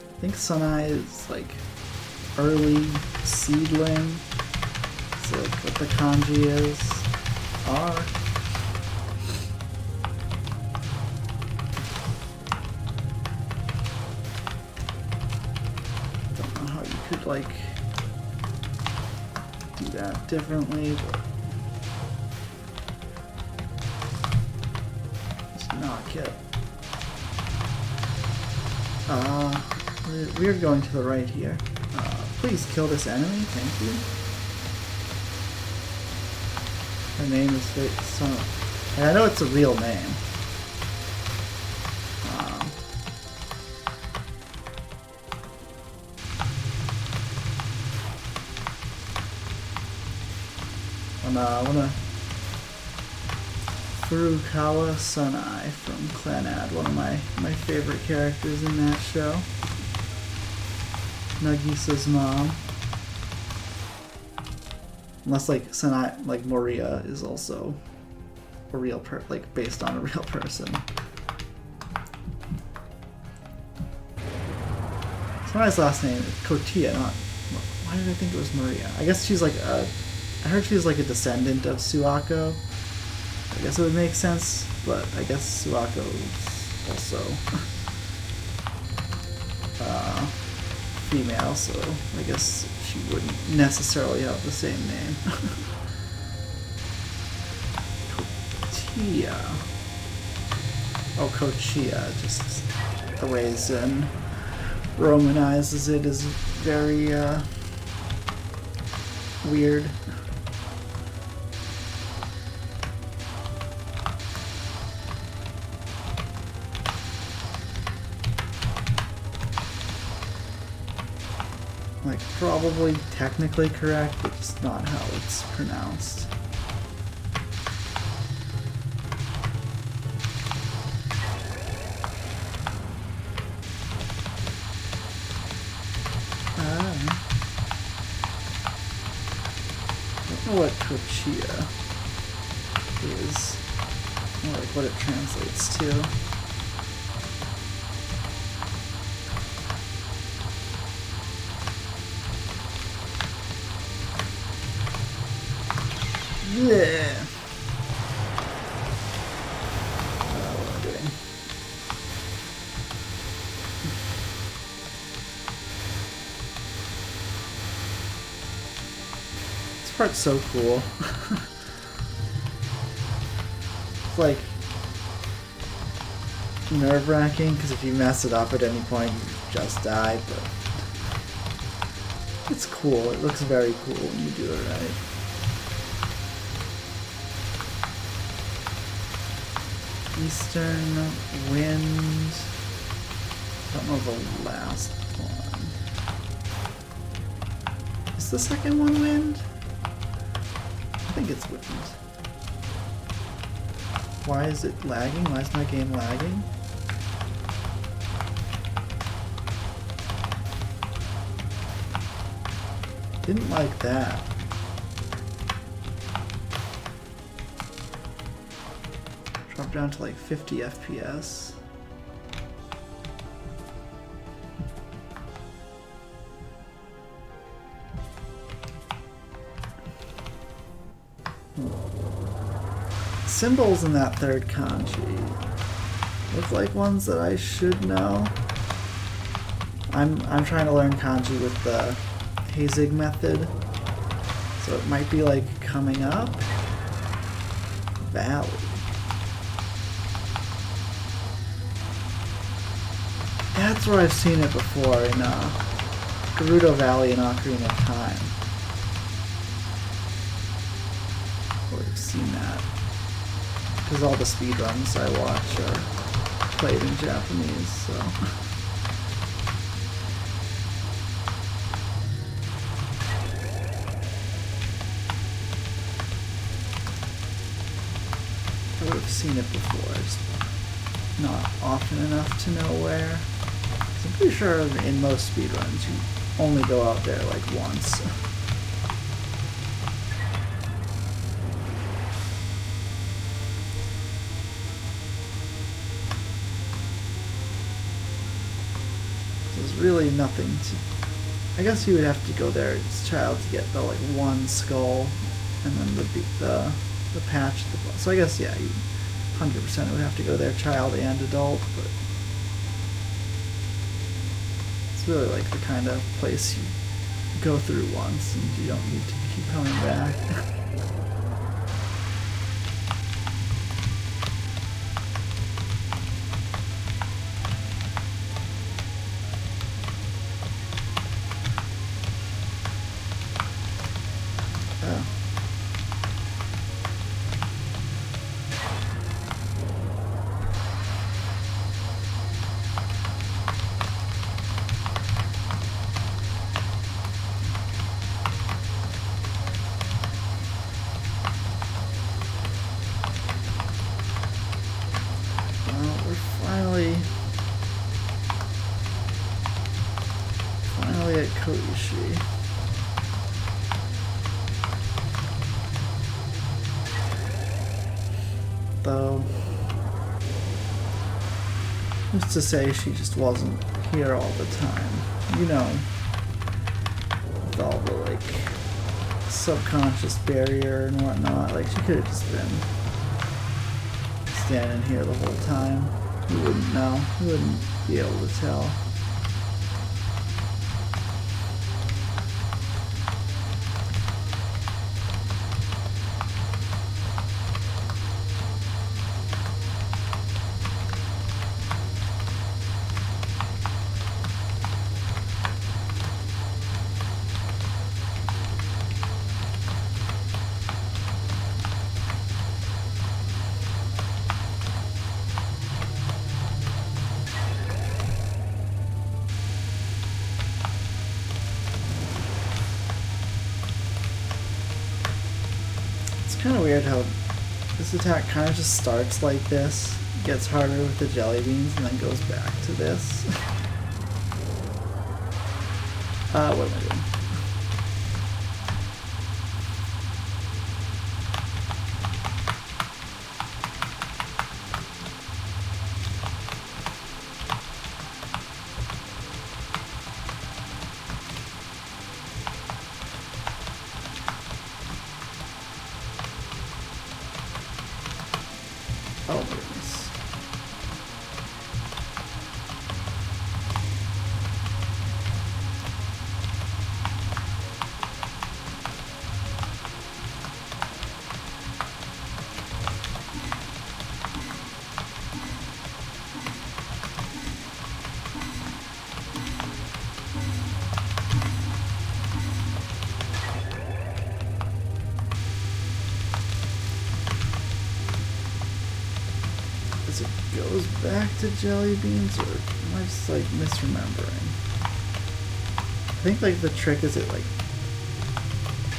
I think Sunai is like early seedling. So like what the kanji is. R. Don't know how you could like do that differently, but let's knock it. We're going to the right here. Please kill this enemy, thank you. Her name is Son. I know it's a real name. I wanna Furukawa Sunai from Clanad, one of my favorite characters in that show. Nagisa's mom. Unless like Sunai, like Moria is also a real like based on a real person. Sunai's last name is Kotia, not... Why did I think it was Maria? I guess she's like a... I heard she's like a descendant of Suako. I guess it would make sense, but I guess Suako is also female, so I guess she wouldn't necessarily have the same name. Kotia. Oh, Kochia. Just the way Zen romanizes it is very weird. Like, probably technically correct, but just not how it's pronounced. I don't know what Kochia is, or like what it translates to. Yeah. What am I doing? This part's so cool. It's like nerve-wracking because if you mess it up at any point, you just die. But it's cool. It looks very cool when you do it right. Eastern wind. I don't know the last one. Is the second one wind? I think it's wind. Why is it lagging? Why is my game lagging? Didn't like that. Drop down to like 50 FPS. Symbols in that third kanji look like ones that I should know. I'm trying to learn kanji with the Hazig method, so it might be like coming up. Valley. That's where I've seen it before in Gerudo Valley in Ocarina of Time. I've seen that. Because all the speedruns I watch are played in Japanese, so. I would have seen it before, just not often enough to know where. I'm pretty sure in most speedruns you only go out there like once. There's really nothing to... I guess you would have to go there as child to get the like one skull and then the patch. So I guess, yeah, you 100% would have to go there child and adult, but it's really like the kind of place you go through once and you don't need to keep coming back. Finally at Koishi. Though, who's to say she just wasn't here all the time? You know, with all the like subconscious barrier and whatnot, like she could have just been standing here the whole time. You wouldn't know. You wouldn't be able to tell. Kind of weird how this attack kind of just starts like this, gets harder with the jelly beans, and then goes back to this. What am I doing? goes back to jelly beans, or am I just like misremembering? I think like the trick is it like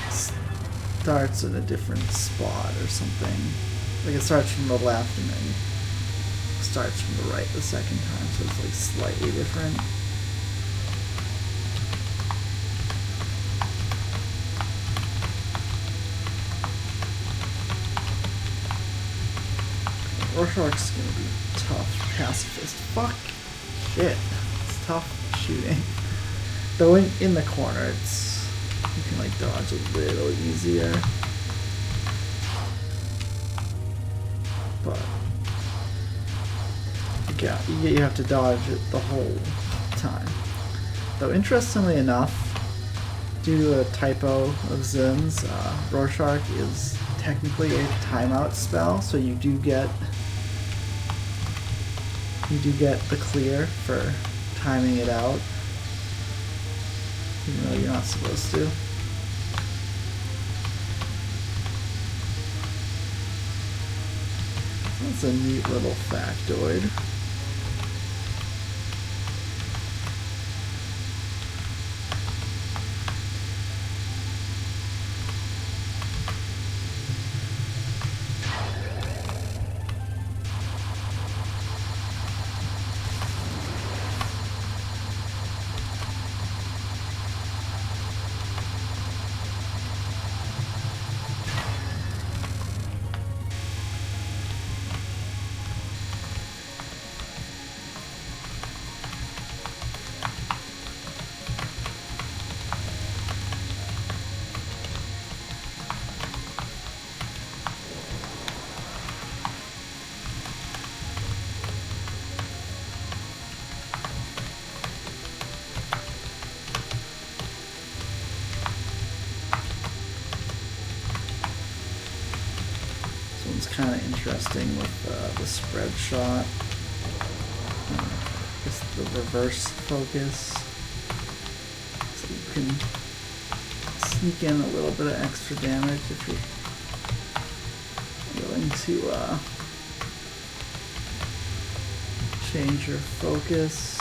starts in a different spot or something. Like it starts from the left and then starts from the right the second time, so it's like slightly different. Rorschach's gonna be tough pacifist. Fuck shit. It's tough shooting. Though in the corner it's you can like dodge a little easier. But yeah, you have to dodge it the whole time. Though interestingly enough, due to a typo of Zin's, Rorschach is technically a timeout spell, so you do get the clear for timing it out, even though you're not supposed to. That's a neat little factoid. Kind of interesting with the spread shot. Just the reverse focus. So you can sneak in a little bit of extra damage if you're willing to change your focus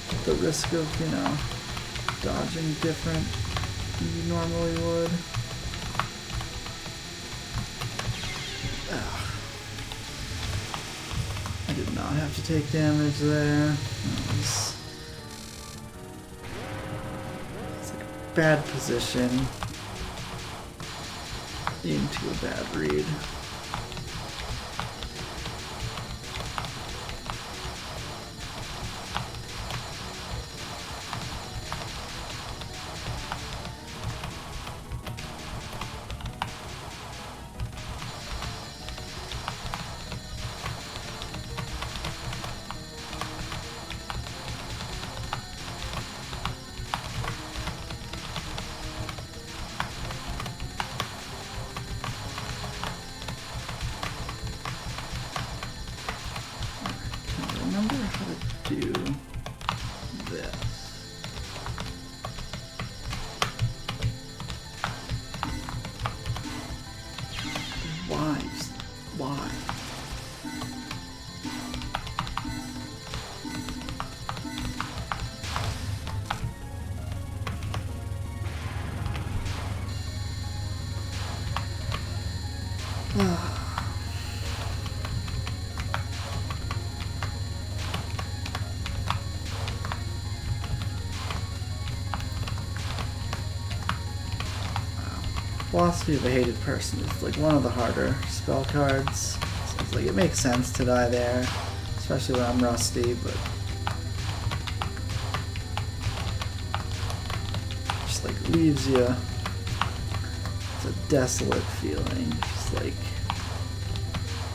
at the risk of, you know, dodging different than you normally would. I did not have to take damage there. It's like a bad position into a bad read. Philosophy of a Hated Person is like one of the harder spell cards. So it's like it makes sense to die there, especially when I'm rusty, but just like leaves you. It's a desolate feeling, just like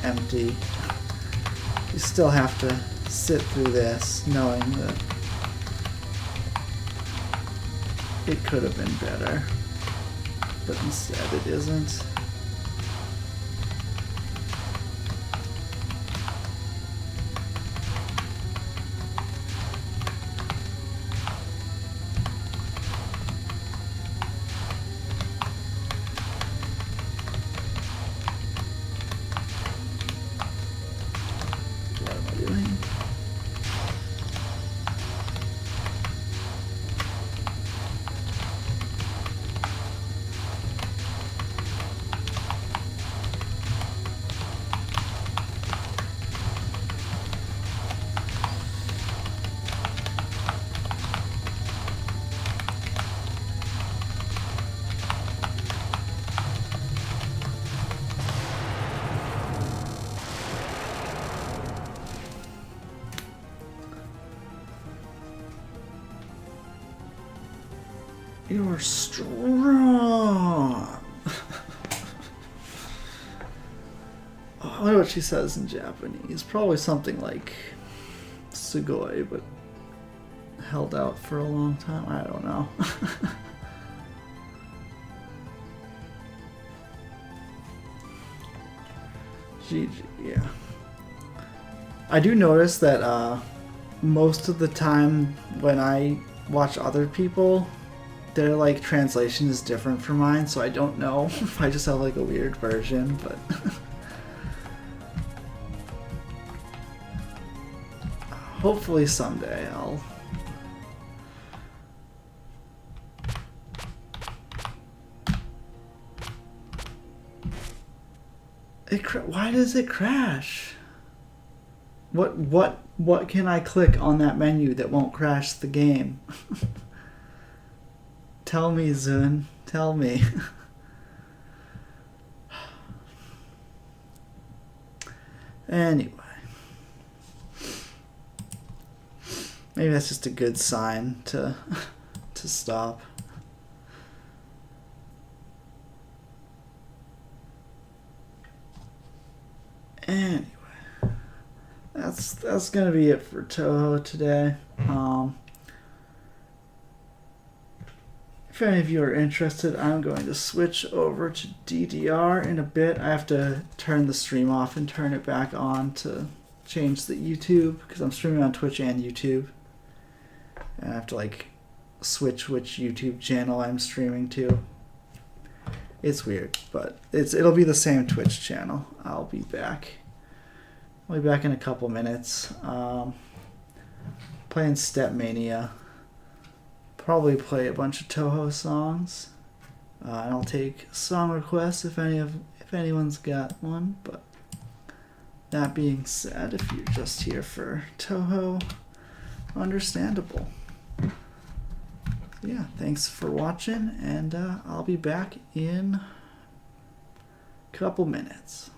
empty. You still have to sit through this knowing that it could have been better. But instead it isn't. You're strong. I wonder what she says in Japanese. Probably something like sugoi, but held out for a long time. I don't know. GG, yeah. I do notice that most of the time when I watch other people, their like translation is different from mine, so I don't know if I just have like a weird version, but hopefully someday I'll why does it crash? What can I click on that menu that won't crash the game? Tell me, Zun. Tell me. Anyway. Maybe that's just a good sign to stop. Anyway. That's gonna be it for Touhou today. If any of you are interested, I'm going to switch over to DDR in a bit. I have to turn the stream off and turn it back on to change the YouTube, because I'm streaming on Twitch and YouTube. And I have to like switch which YouTube channel I'm streaming to. It's weird, but it'll be the same Twitch channel. I'll be back. I'll be back in a couple minutes. Playing Step Mania. Probably play a bunch of Touhou songs. And I'll take song requests if anyone's got one. But that being said, if you're just here for Touhou, understandable. Yeah, thanks for watching, and I'll be back in a couple minutes.